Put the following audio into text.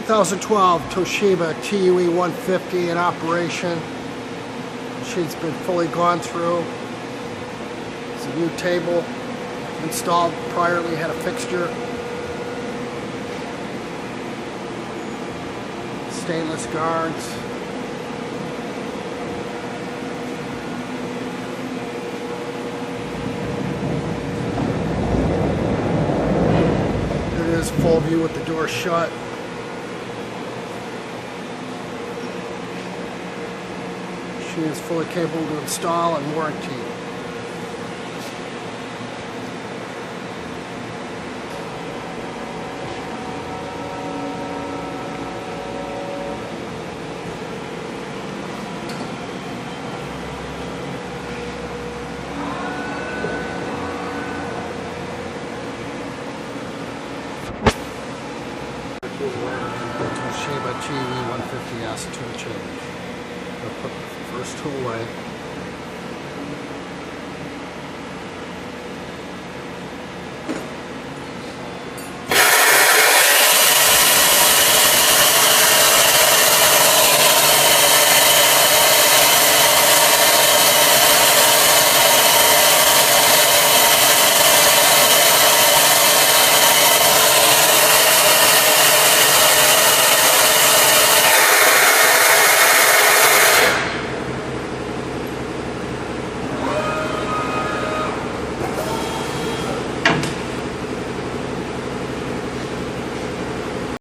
2012 Toshiba TUE-150 in operation. Machine's been fully gone through. It's a new table installed. Priorly had a fixture. Stainless guards. Here it is, full view with the door shut. She is fully capable to install and warranty. Toshiba TUE-150 acid tool change. I'll put the first tool away.